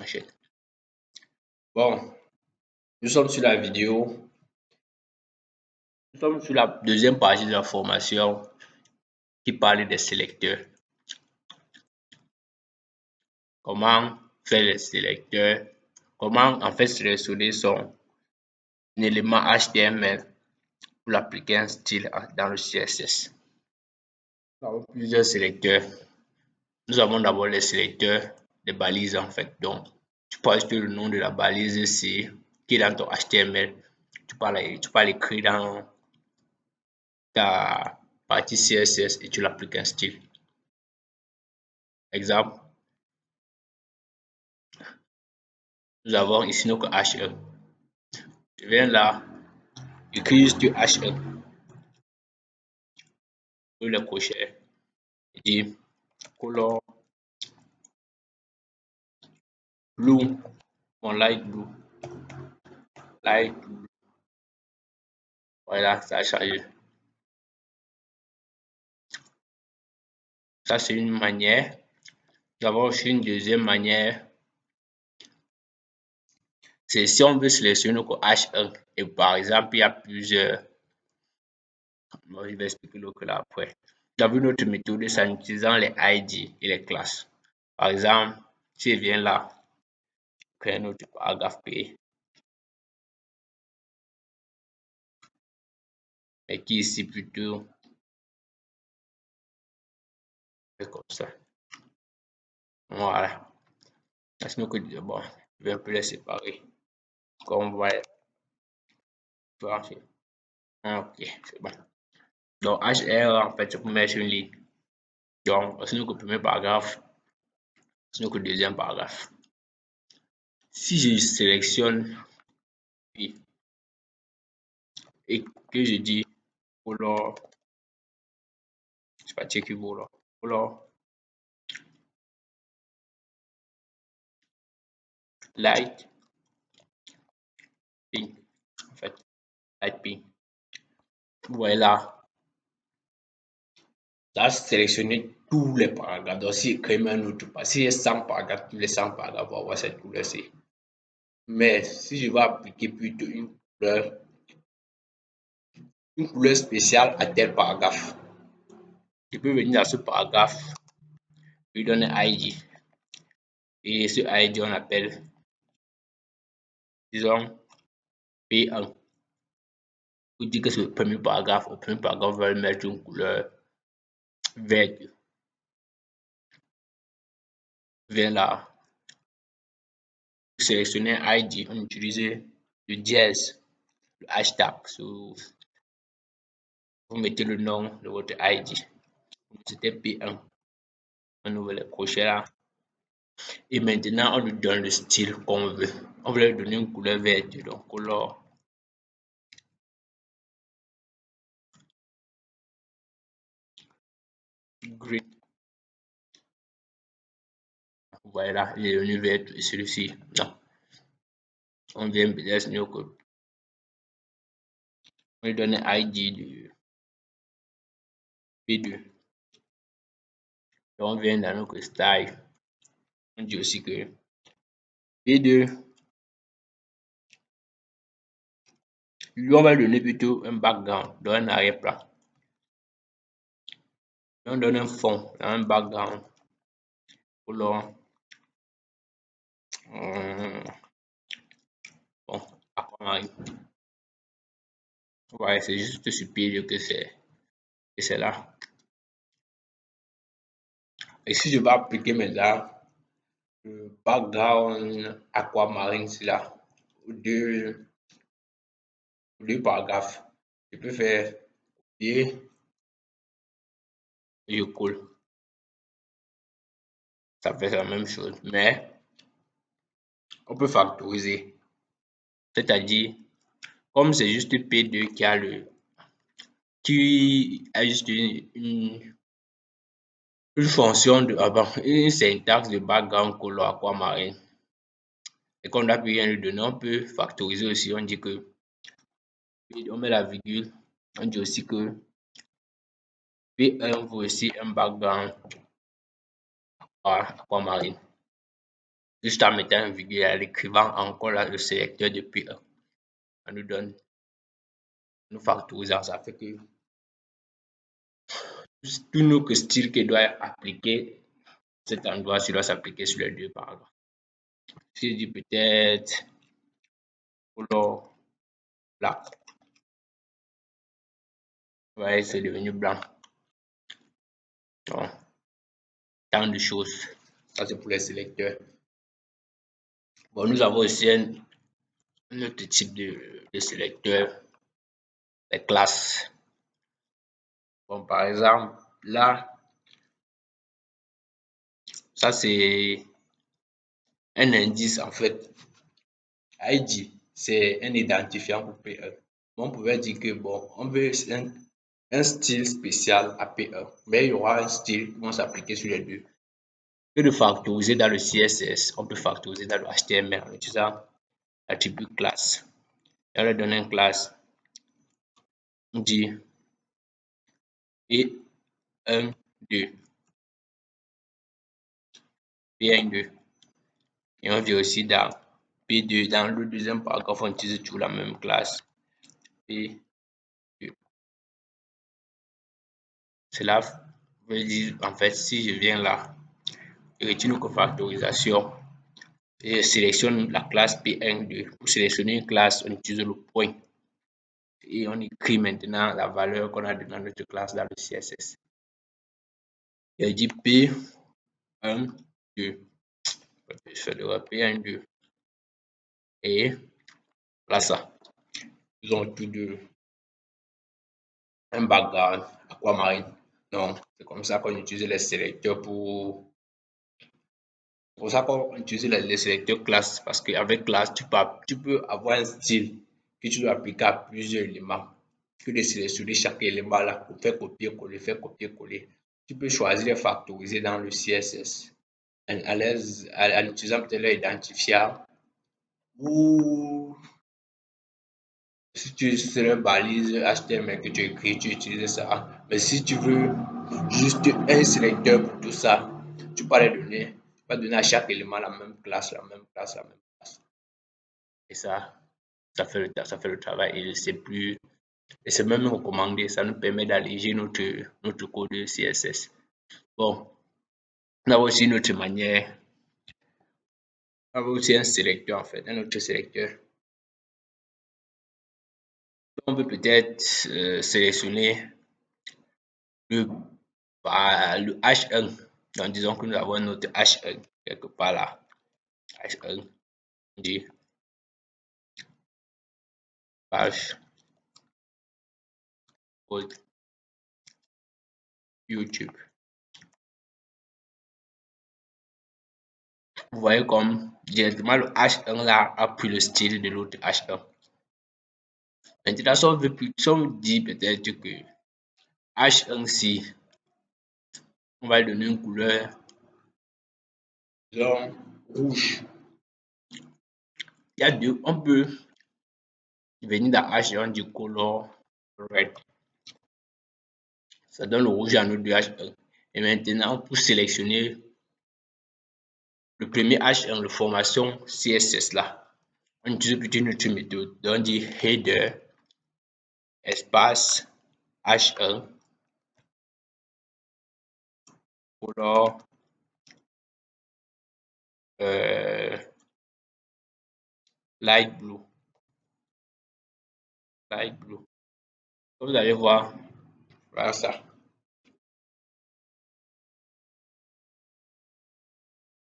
Enchaîne. Bon, nous sommes sur la vidéo. Nous sommes sur la deuxième partie de la formation qui parle des sélecteurs. Comment faire les sélecteurs, comment en fait sélectionner son élément HTML pour l'appliquer un style dans le CSS. Nous avons plusieurs sélecteurs. Nous avons d'abord les sélecteurs des balises en fait. Donc, tu peux ajouter le nom de la balise ici qui est dans ton HTML. Tu peux l'écrire dans ta partie CSS et tu l'appliques un style. Exemple, nous avons ici notre H1. Je viens là, j'écris juste H1. Pour le crochet, je dis color blue, mon light blue. Voilà, ça a changé. Ça, c'est une manière. Nous avons aussi une deuxième manière. C'est si on veut sélectionner notre H1 et par exemple, il y a plusieurs. Moi, je vais expliquer l'autre là après. Nous avons une autre méthode, c'est en utilisant les ID et les classes. Par exemple, si je viens là, créer un autre paragraphe P, et qui ici plutôt comme ça. Voilà. Laisse-nous que bon, je vais un peu les séparer. Comme vous voyez. Ok, c'est bon. Donc, HR, en fait, c'est pour mettre une ligne. Donc, c'est notre premier paragraphe, c'est notre deuxième paragraphe. Si je sélectionne et que je dis color, je sais pas checker color light pink, en fait, light pink. Voilà, ça a sélectionné tous les paragraphes. Donc, si je crée un autre, si j'ai 100 paragraphes, tous les 100 paragraphes vont avoir cette couleur-ci. Mais si je veux appliquer plutôt une couleur spéciale à tel paragraphe, je peux venir à ce paragraphe, lui donner ID. Et ce ID, on appelle, disons, P1. Pour dire que c'est le premier paragraphe. Au premier paragraphe, on va mettre une couleur verte. Viens là. Pour sélectionner ID, on utilise le dièse, le hashtag. Vous mettez le nom de votre ID. C'était P1. On ouvre le crochet là. Et maintenant, on lui donne le style qu'on veut. On veut lui donner une couleur verte, donc color green. Voilà, il est devenu vert et celui-ci. Non. On vient peut-être mieux que. On lui donne ID de P2. Donc, on vient dans notre style. On dit aussi que P2. Lui, on va donner plutôt un background, donc un arrière-plan. On donne un fond, un background. Couleur. Bon, aquamarine. Ouais, c'est juste supérieur que c'est là. Et si je vais appliquer maintenant le background aquamarine, c'est là, deux paragraphes, je peux faire copier et je colle. Ça fait la même chose, mais on peut factoriser. C'est-à-dire, comme c'est juste P2 qui a juste une fonction de une syntaxe de background color aquamarine et qu'on n'a plus rien lui donner, on peut factoriser aussi. On dit que on met la virgule, on dit aussi que P1 vaut aussi un background aquamarine. juste en mettant un virgule en écrivant encore là, le sélecteur depuis 1. Ça nous donne, nous factorisant, ça fait que tous nos styles qui doivent appliquer cet endroit, il doit s'appliquer sur les deux paragraphes. Si je dis peut-être couleur là, vous voyez, c'est devenu blanc. Donc, tant de choses. Ça, c'est pour les sélecteurs. Bon, nous avons aussi un autre type de sélecteur, les classes. Bon, par exemple, là, ça c'est un indice en fait. ID, c'est un identifiant pour P1. On pouvait dire que bon, on veut un style spécial à P1, mais il y aura un style qui va s'appliquer sur les deux. Que de factoriser dans le CSS, on peut factoriser dans le HTML en utilisant l'attribut classe. Et on leur donne une classe, on dit P1, 2, P1, 2. Et on vient aussi dans P2, dans le deuxième paragraphe, on utilise toujours la même classe. P2. Cela veut dire, en fait, si je viens là, je retire une cofactorisation et je sélectionne la classe P1, 2. Pour sélectionner une classe, on utilise le point. Et on écrit maintenant la valeur qu'on a dans notre classe dans le CSS. Je dis P1, 2. Je fais le P1, 2. Et là, ça. Ils ont tous deux un background aquamarine. Donc, c'est comme ça qu'on utilise les sélecteurs pour ça qu'on utilise les sélecteurs classe parce qu'avec classe, tu peux avoir un style que tu dois appliquer à plusieurs éléments. Que de sélectionner chaque élément là pour faire copier-coller, faire copier-coller. Tu peux choisir et factoriser dans le CSS en utilisant peut-être l'identifiant ou si tu serais une balise HTML que tu écris, tu utilises ça. Mais si tu veux juste un sélecteur pour tout ça, tu peux les donner. Tu peux donner à chaque élément la même classe, la même classe, la même classe. Et ça fait le travail et c'est plus, et c'est même recommandé. Ça nous permet d'alléger notre code CSS. Bon, on a aussi une autre manière. On a aussi un sélecteur en fait, un autre sélecteur. On peut peut-être sélectionner le H1. Donc, disons que nous avons notre H1 quelque part là. H1, dit page code YouTube. Vous voyez comme directement le H1 là a pris le style de l'autre H1. Maintenant, si on dit peut-être que H1C, on va lui donner une couleur disons, rouge. Il y a deux, on peut venir dans H1 du color red. Ça donne le rouge à nos deux H1. Et maintenant, pour sélectionner le premier H1, la formation CSS là, on utilise plutôt une autre méthode. Donc, on dit header, espace, H1, color, light blue. Light blue. Comme vous allez voir, voilà ça.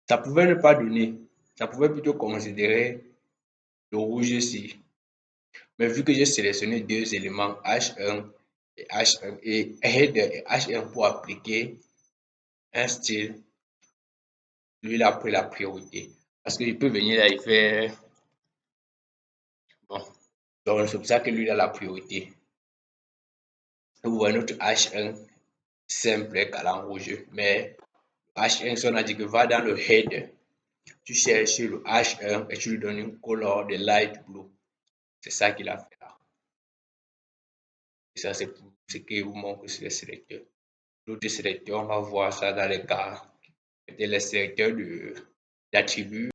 Ça pouvait ne pas donner. Ça pouvait plutôt considérer le rouge ici. Mais vu que j'ai sélectionné deux éléments H1 et H1 et header et H1 pour appliquer un style, lui il a pris la priorité. Parce qu'il peut venir là et faire bon. Donc c'est pour ça que lui il a la priorité. Vous voyez notre H1 simple égal en rouge. Mais H1, si on a dit que va dans le header, tu cherches le H1 et tu lui donnes une couleur de light blue. C'est ça qu'il a fait là. Et ça, c'est pour ce qui vous montre sur le sélecteur. L'autre sélecteur, on va voir ça dans les cas. Les sélecteurs d'attributs